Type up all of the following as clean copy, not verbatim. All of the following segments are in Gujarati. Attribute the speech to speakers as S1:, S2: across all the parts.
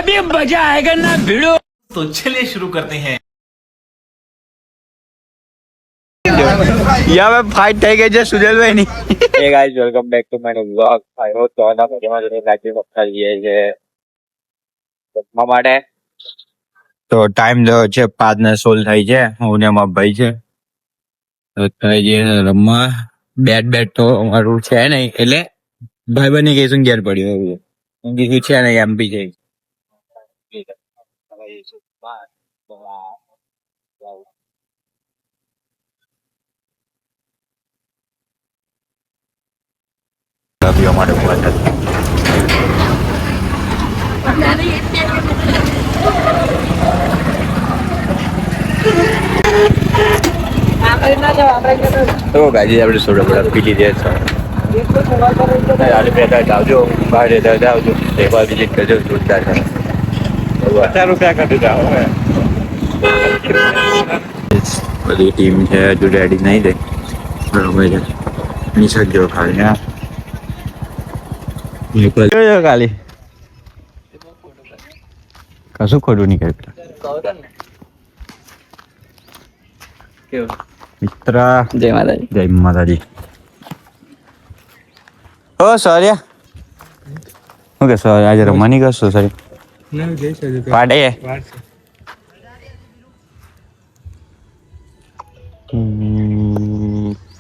S1: अभी मजा आएगा ना भिड़ो।
S2: तो चलिए शुरू करते हैं।
S3: यहाँ पे फाइट થઈ ગઈ છે સુજલભાઈ ની. હે guys welcome back to my vlog. I hope તો આના મજામાં જઈને લાગી વખત લઈએ છે જમવા માટે. તો ટાઈમ જો છે 5:16 થઈ છે. હું ને મારા ભાઈ છે તો થઈ જે રમવા. બેટ તો અમારું છે નહીં એટલે ભાઈ બની ગઈ ઘેર પડ્યું એવું બીજું છે નહીં એમપી છે. પીવા માટે ઉભા છે. તો ગાજી આપણે સોડા બોડા પી લીધે છે. આવજો બહાર રહેતા આવજો એક વાર વિઝિટ કરજો જોરદાર છે. 50 રૂપિયા કાઢી જાઓ. બધી ટીમ છે હજુ રેડી નહીં થઈ બરોબર છે. નિસર્ગ જો ખાલી હા ખાલી કશું ખોટું નહીં કર્યું મિત્ર. જય માતાજી. જય માતાજી. ઓ સર્યા શું કે સર આજે રમવાની કરશો સર પાડે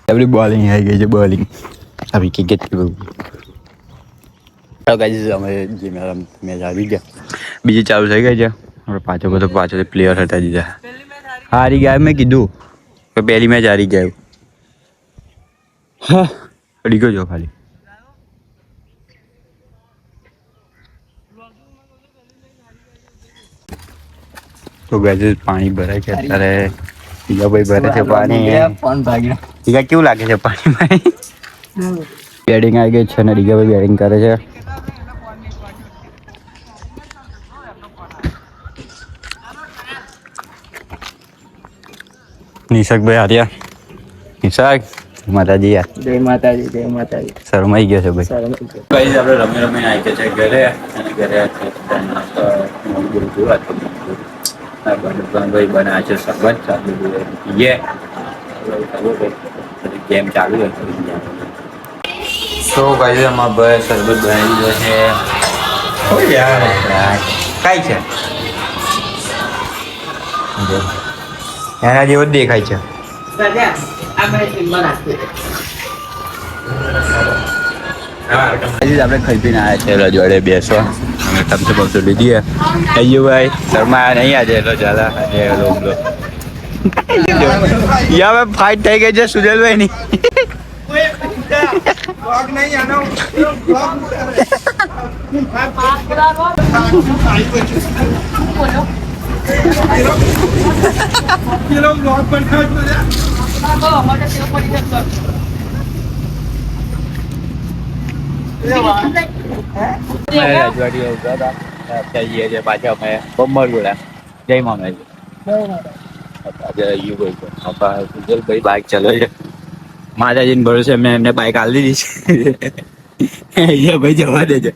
S3: એવરી બોલિંગ આવી ગઈ છે. બોલિંગ આવી કે કેટલી અમે મેચ આવી ગયા. બીજી ચાલુ થઈ ગઈ છે. આપણે પાછળ પ્લેયર હતા દીધા હારી ગયા. મેં કીધું કે પહેલી મેચ હારી ગયા. હા અડી ગયો જો ખાલી. તો ગાજે પાણી ભરાય છે અત્યારે. બીજા ભાઈ ભરે છે પાણી. બીજા કેવું લાગે છે પાણી? બેટિંગ આવી ગઈ છે ને રીગાભાઈ બેટિંગ કરે છે. નિશાકભાઈ હાર્યા. નિશાક માતાજી યાર. જય માતાજી. જય માતાજી. શરમાઈ ગયો છે ભાઈ. ભાઈ આપણે રમીને આવી ગયા છે ઘરે અને ઘરે ભાઈ બના છે સબત ચાલુ ગેમ ચાલુ છે. તો ભાઈ અમારા ભાઈ શરબત બનાવી દીધો છે. કઈ છે એના જેવો જ દેખાય છે. આપણે ખાઈ પીને આવ્યા છે રજવાડે બેસવા. અમે તમસે બસો લીધી ભાઈ શર્મા નહીં આજે એટલે ચાલા યા ફાઇટ થઈ ગઈ છે સુજલભાઈ ની. પાછા અમે બમ્બર ગોળા. જય મામાજી. સુજલભાઈ બાઇક ચલાવે છે. માતાજીને ભરોસે મેં એમને બાઇક આલી દીધી છે. ભાઈ જવા દેજે.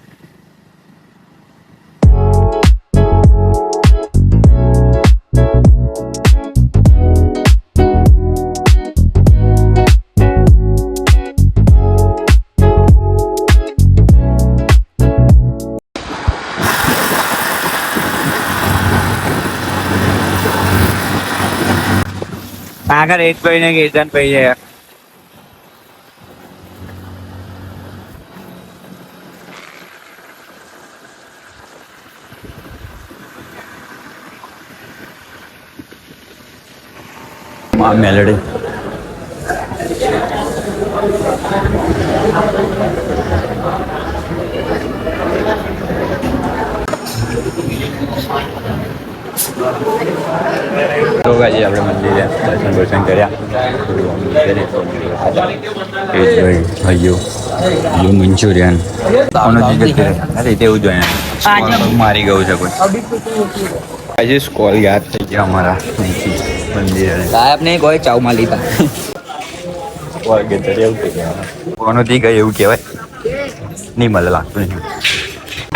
S3: આગળ એક ભાઈ ને કીર્તન ભાઈ છે. મેલડી તો ગાજી આપણે મંદિરે દર્શન કર્યા. ભાઈઓ મંચુરિયન તેવું જોઈએ મારી ગયું છે કોઈ. આજે સ્કોલ યાદ થઈ ગયા અમારા મંદિરે. સાહેબ ને કોઈ ચાવમાં લીધા કોનો થી ગઈ એવું કહેવાય નહીં. મળે લાગતું નહીં.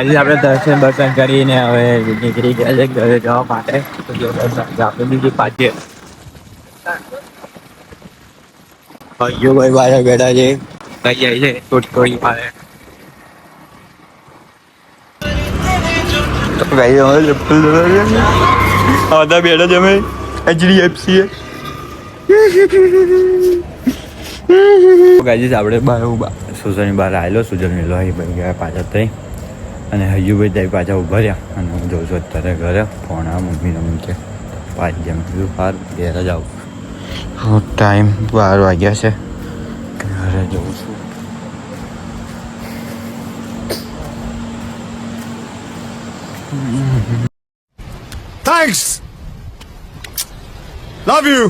S3: આજે આપણે દર્શન કરીને હવે નીકળી ગયા છે ઘરે જવા માટે. તો જો આપણે બીજી પાછે ભાઈઓ ભાઈ બેઠા છે. કઈ જાય છે ટોટકોઈ પાસે. તો ભાઈ હવે ચપ્પલ આવતા બેઠા છે અમે HDFC ગાઈસ આપણે સોસાયટીની બહાર આવેલો સુજલ મેલો ભાઈ ગયા પાછા થઈ અને હયુભાઈ ત્યાં પાછા ઉભા રહ્યા અને હું જોઉં છું અત્યારે ઘરે ફોન આ મમ્મીને મૂકે પાંચ જેમ કીધું બહાર ઘેર જ આવું. ટાઈમ 12 વાગ્યા છે ઘરે જઉં છું.
S4: Thanks. Love you.